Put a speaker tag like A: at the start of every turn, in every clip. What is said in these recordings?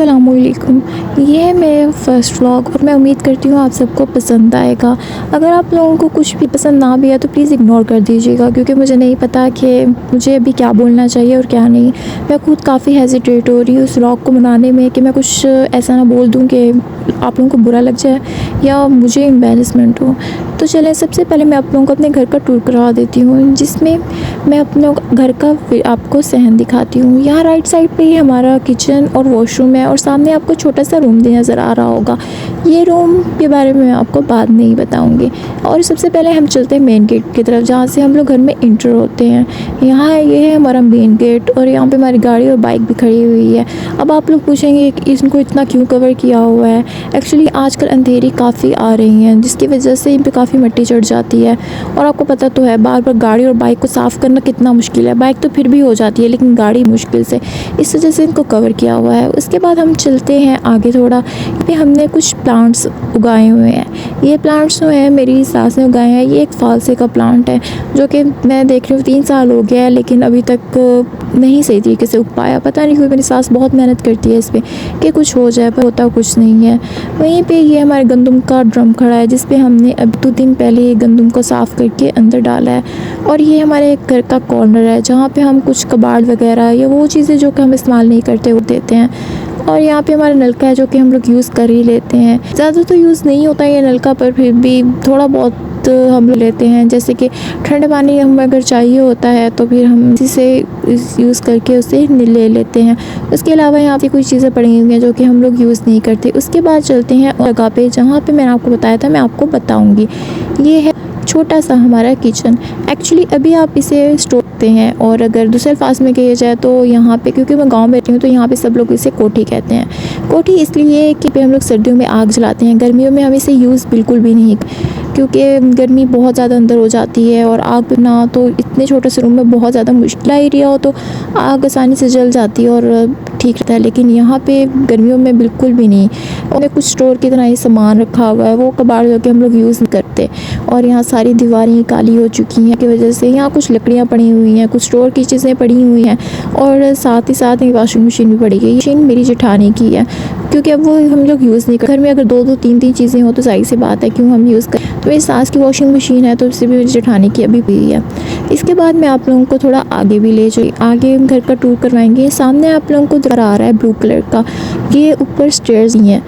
A: अस्सलामुअलैकुम। ये है मेरा फ़र्स्ट व्लॉग और मैं उम्मीद करती हूँ आप सबको पसंद आएगा। अगर आप लोगों को कुछ भी पसंद ना भी आए तो प्लीज़ इग्नोर कर दीजिएगा, क्योंकि मुझे नहीं पता कि मुझे अभी क्या बोलना चाहिए और क्या नहीं। मैं खुद काफ़ी हेजिटेट हो रही हूँ उस व्लॉग को बनाने में कि मैं कुछ ऐसा ना बोल दूँ कि आप लोगों को बुरा लग जाए या मुझे एम्बैरेसमेंट हो। तो चलें, सबसे पहले मैं आप लोगों को अपने घर का टूर करवा देती हूँ, जिसमें मैं अपने घर का फिर आपको सहन दिखाती हूँ। यहाँ राइट साइड पे ही हमारा किचन और वॉशरूम है और सामने आपको छोटा सा रूम भी नज़र आ रहा होगा। ये रूम के बारे में मैं आपको बाद में ही बताऊँगी। और सबसे पहले हम चलते हैं मेन गेट की तरफ, जहाँ से हम लोग घर में इंटर होते हैं। यहाँ ये है हमारा मेन गेट और यहाँ पे हमारी गाड़ी और बाइक भी खड़ी हुई है। अब आप लोग पूछेंगे कि इनको इतना क्यों कवर किया हुआ है। एक्चुअली आजकल अंधेरी काफ़ी आ रही हैं, जिसकी वजह से इन पे काफ़ी मिट्टी चढ़ जाती है। और आपको पता तो है बार बार गाड़ी और बाइक को साफ़ करना कितना मुश्किल है। बाइक तो फिर भी हो जाती है, लेकिन गाड़ी मुश्किल से, इस वजह से इनको कवर किया हुआ है। उसके बाद हम चलते हैं आगे थोड़ा, पे हमने कुछ प्लांट्स उगाए हुए हैं। ये प्लांट्स जो हैं मेरी सास ने उगाए हैं। ये एक फालसे का प्लांट है जो कि मैं देख रही हूँ 3 साल हो गया है, लेकिन अभी तक नहीं सही तरीके से उग पाया। पता नहीं क्यों, मेरी सास बहुत मेहनत करती है इस पर कि कुछ हो जाए, पर होता कुछ नहीं है। वहीं पे ये हमारे गंदम का ड्रम खड़ा है, जिस पे हमने अब 2 दिन पहले ये गंदम को साफ़ करके अंदर डाला है। और ये हमारे घर का कॉर्नर है, जहाँ पे हम कुछ कबाड़ वगैरह या वो चीज़ें जो कि हम इस्तेमाल नहीं करते वो देते हैं। और यहाँ पे हमारा नलका है जो कि हम लोग यूज़ कर ही लेते हैं। ज़्यादा तो यूज़ नहीं होता है ये नलका, पर फिर भी थोड़ा बहुत हम लोग लेते हैं। जैसे कि ठंडा पानी हमें अगर चाहिए होता है तो फिर हम इसी से यूज़ करके उसे ले लेते हैं। उसके अलावा यहाँ पे कुछ चीज़ें पड़ी हुई हैं जो कि हम लोग यूज़ नहीं करते। उसके बाद चलते हैं जगह पे जहाँ पे मैंने आपको बताया था, मैं आपको बताऊँगी। ये है छोटा सा हमारा किचन। एक्चुअली अभी आप इसे स्टोर करते हैं, और अगर दूसरे अल्फाज में कहा जाए तो यहाँ पे, क्योंकि मैं गांव में रहती हूँ तो यहाँ पे सब लोग इसे कोठी कहते हैं। कोठी इसलिए कि पे हम लोग सर्दियों में आग जलाते हैं, गर्मियों में हम इसे यूज़ बिल्कुल भी नहीं, क्योंकि गर्मी बहुत ज़्यादा अंदर हो जाती है और आग बिना तो इतने छोटे से रूम में बहुत ज़्यादा मुश्किल एरिया हो तो आग आसानी से जल जाती है और ठीक रहता है। लेकिन यहाँ पे गर्मियों में बिल्कुल भी नहीं। और कुछ स्टोर की तरह ही सामान रखा हुआ है, वो कबाड़ जो कि हम लोग यूज़ नहीं करते। और यहाँ सारी दीवारें काली हो चुकी हैं की वजह से। यहाँ कुछ लकड़ियाँ पड़ी हुई हैं, कुछ स्टोर की चीज़ें पड़ी हुई हैं, और साथ ही साथ एक वॉशिंग मशीन भी पड़ी गई। मशीन मेरी जेठानी की है, क्योंकि अब वो हम लोग यूज़ नहीं करते। घर में अगर 2-2 3-3 चीज़ें हो तो जाहिर सी बात है क्यों हम यूज़ करें। तो मेरी सास की वॉशिंग मशीन है, तो उससे भी मेरी जेठानी की अभी भी है। इसके बाद मैं आप लोगों को थोड़ा आगे भी ले जाइए, आगे हम घर का टूर करवाएंगे। सामने आप लोगों को नज़र आ रहा है ब्लू कलर का, ये ऊपर स्टेयर्स ही हैं,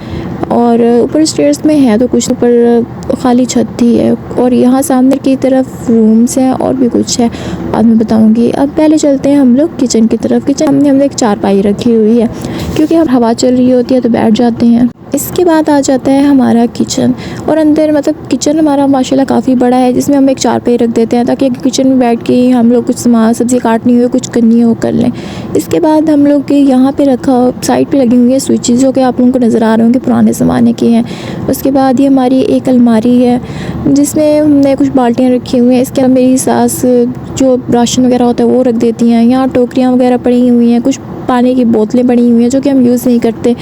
A: और ऊपर स्टेयर्स में है तो कुछ ऊपर खाली छत ही है। और यहाँ सामने की तरफ रूम्स हैं और भी कुछ है, बाद में बताऊँगी। अब पहले चलते हैं हम लोग किचन की तरफ। किचन हमने एक चारपाई रखी हुई है, क्योंकि अब हवा चल रही होती है तो बैठ जाते हैं। इसके बाद आ जाता है हमारा किचन, और अंदर मतलब किचन हमारा माशाल्लाह काफ़ी बड़ा है, जिसमें हम एक चारपाई रख देते हैं ताकि किचन में बैठ के हम लोग कुछ सामान सब्ज़ी काटनी हो, कुछ करनी हो कर लें। इसके बाद हम लोग के यहाँ पे रखा साइड पे लगी हुई है स्विचेस, जो कि आप लोगों को नज़र आ रहे होंगे पुराने ज़माने के हैं। उसके बाद ये हमारी एक अलमारी है जिसमें हमने कुछ बाल्टियाँ रखी हुई हैं। इसके अलावा मेरी सास जो राशन वगैरह होता है वो रख देती हैं। यहाँ टोकरियाँ वगैरह पड़ी हुई हैं, कुछ पानी की बोतलें पड़ी हुई हैं जो कि हम यूज़ नहीं करते।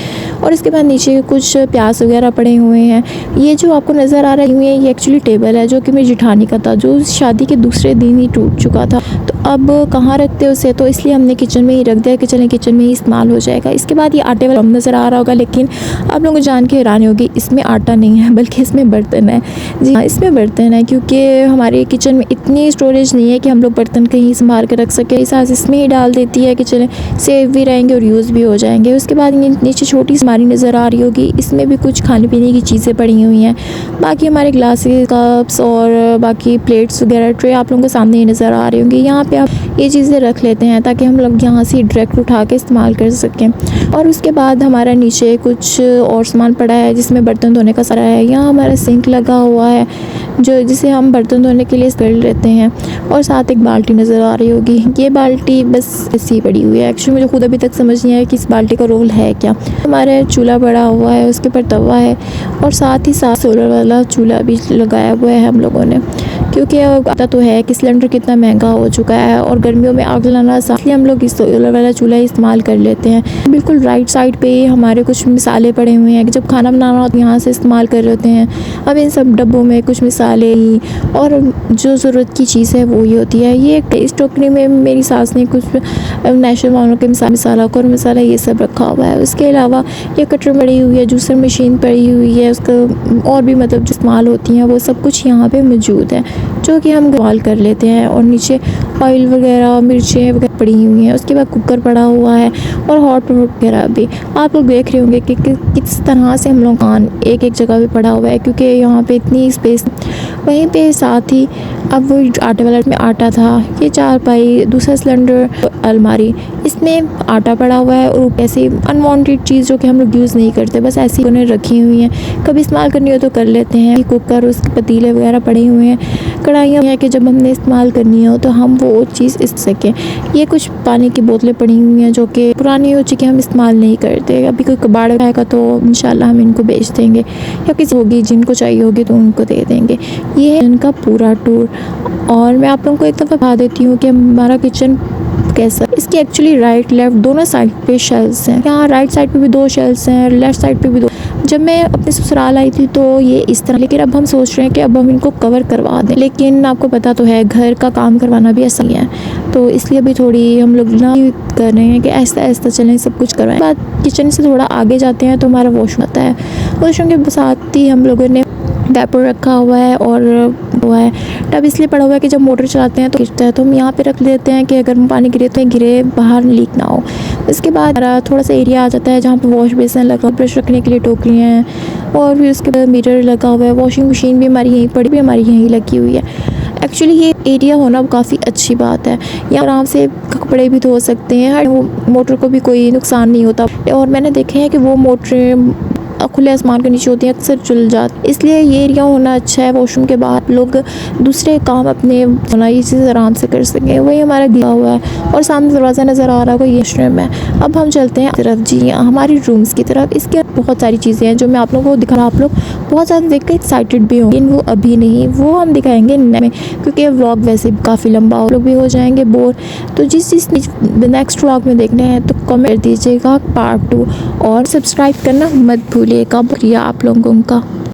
A: और इसके बाद नीचे कुछ प्याज वगैरह पड़े हुए हैं। ये जो आपको नज़र आ रही है ये एक्चुअली टेबल है, जो कि मेरी जेठानी का था, जो शादी के दूसरे दिन ही टूट चुका था। तो अब कहाँ रखते उसे, तो इसलिए हमने किचन में ही रख दिया कि चलें किचन में ही इस्तेमाल हो जाएगा। इसके बाद ये आटे वाला नज़र आ रहा होगा, लेकिन आप लोगों को जान के हैरानी होगी, इसमें आटा नहीं है बल्कि इसमें बर्तन है। जी हाँ, इसमें बर्तन है, क्योंकि हमारे किचन में इतनी स्टोरेज नहीं है कि हम लोग बर्तन कहीं संभाल कर रख सकें। सास इसमें ही डाल देती है कि चलें सेव भी रहेंगे और यूज़ भी हो जाएंगे। उसके बाद ये नीचे छोटी सी अलमारी नज़र आ रही होगी, इसमें भी कुछ खाने पीने की चीज़ें पड़ी हुई हैं। बाकी हमारे ग्लासेस, कप्स और बाकी प्लेट्स वगैरह ट्रे आप लोगों के सामने ही नज़र आ रही होंगी। यहाँ पे आप ये चीज़ें रख लेते हैं ताकि हम लोग यहाँ से डायरेक्ट उठा के इस्तेमाल कर सकें। और उसके बाद हमारा नीचे कुछ और सामान पड़ा है जिसमें बर्तन धोने का सारा है। यहाँ हमारा सिंक लगा हुआ है जो जिसे हम बर्तन धोने के लिए कर लेते हैं। और साथ एक बाल्टी नज़र आ रही होगी। ये बाल्टी बस ऐसी पड़ी हुई है। एक्चुअली मुझे खुद अभी तक समझ नहीं आया कि इस बाल्टी का रोल है क्या। हमारा चूल्हा बड़ा हुआ है, उसके ऊपर तवा है, और साथ ही साथ सोलर वाला चूल्हा भी लगाया हुआ है हम लोगों ने। क्योंकि अब पता तो है कि सिलेंडर कितना महंगा हो चुका है और गर्मियों में आग लगाना आसान, इसलिए हम लोग इस सोलर वाला चूल्हा इस्तेमाल कर लेते हैं। बिल्कुल राइट साइड पे ही हमारे कुछ मिसाले पड़े हुए हैं कि जब खाना बनाना हो तो यहाँ से इस्तेमाल कर लेते हैं। अब इन सब डब्बों में कुछ मिसाले और जो ज़रूरत की चीज़ है वो ही होती है। ये इस टोकरी में मेरी सास ने कुछ नेशनल वालों के मसाला और मसाला ये सब रखा हुआ है। उसके अलावा ये कटर पड़ी हुई है, जूसर मशीन पड़ी हुई है, उसका और भी मतलब जो इस्तेमाल होती हैं वो सब कुछ यहाँ पे मौजूद है जो कि हम इस्तेमाल कर लेते हैं। और नीचे ऑयल वगैरह मिर्चें वगैरह पड़ी हुई हैं। उसके बाद कुकर पड़ा हुआ है और हॉट वगैरह भी। आप लोग देख रहे होंगे कि किस तरह से हम लोग खान एक जगह पे पड़ा हुआ है क्योंकि यहाँ पे इतनी स्पेस। वहीं पे साथ ही अब वो आटे वाला में आटा था, ये चारपाई, दूसरा सिलेंडर, अलमारी, इसमें आटा पड़ा हुआ है और ऐसे अनवांटेड चीज़ जो कि हम लोग यूज़ नहीं करते बस ऐसी उन्हें रखी हुई हैं, कभी इस्तेमाल करनी हो तो कर लेते हैं। कुकर, उसके पतीले वगैरह पड़े हुए हैं, कढ़ाइयाँ हैं कि जब हमने इस्तेमाल करनी हो तो हम वो चीज़ इस सकें। ये कुछ पानी की बोतलें पड़ी हुई हैं जो कि पुरानी हो चुकी, हम इस्तेमाल नहीं करते। अभी कोई कबाड़ आएगा तो इंशाल्लाह हम इनको बेच देंगे या किसी होगी जिनको चाहिए होगी तो उनको दे देंगे। ये है इनका पूरा टूर। और मैं आप लोगों को एक दफ़ा बता देती हूँ कि हमारा किचन कैसा। इसके एक्चुअली राइट लेफ़्ट दोनों साइड पे शेल्फ्स हैं। यहाँ राइट साइड पे भी 2 शेल्फ्स हैं, लेफ़्ट साइड पे भी 2। जब मैं अपने ससुराल आई थी तो ये इस तरह, लेकिन अब हम सोच रहे हैं कि अब हम इनको कवर करवा दें। लेकिन आपको पता तो है घर का काम करवाना भी आसान है, तो इसलिए अभी थोड़ी हम लोग ना कर रहे हैं कि ऐसा ऐसा चलें, सब कुछ करवाएं। बाद किचन से थोड़ा आगे जाते हैं तो हमारा वॉशरूम आता है। वॉशरूम के साथ ही हम लोगों ने वैपर रखा हुआ है और हुआ है टब इसलिए पड़ा हुआ है कि जब मोटर चलाते हैं तो गिरता है तो हम यहाँ पे रख देते हैं कि अगर पानी गिरे तो गिरे, बाहर लीक ना हो। इसके बाद थोड़ा सा एरिया आ जाता है जहाँ पे वॉश बेसिन लगा, ब्रश रखने के लिए टोकरियाँ हैं और फिर उसके बाद मीटर लगा हुआ है। वॉशिंग मशीन भी हमारी यहीं पड़ी, भी हमारी यहीं लगी हुई है। एक्चुअली ये एरिया होना काफ़ी अच्छी बात है, यहाँ आराम से कपड़े भी धो सकते हैं, वो मोटर को भी कोई नुकसान नहीं होता। और मैंने देखे हैं कि वो मोटरें खुले आसमान के नीचे होती हैं, अक्सर जल जाती, इसलिए ये एरिया होना अच्छा है। वॉशरूम के बाद लोग दूसरे काम अपने ये चीज़ आराम से कर सकें। वही हमारा दिया हुआ है और सामने दरवाज़ा नज़र आ रहा होगा, ये वॉशरूम है। अब हम चलते हैं तरफ जी हमारी रूम्स की तरफ। इसके बहुत सारी चीज़ें हैं जो मैं आप लोगों को दिखा, आप लोग बहुत ज़्यादा देख कर एक्साइटेड भी होंगे, वो अभी नहीं, वो हम दिखाएंगे में, क्योंकि व्लॉग वैसे काफ़ी लंबा हो, लोग भी हो जाएंगे बोर। तो जिस चीज़ नेक्स्ट व्लॉग में देखने हैं तो कमेंट दीजिएगा पार्ट 2 और सब्सक्राइब करना मत भूलिएगा। शुक्रिया आप लोगों का।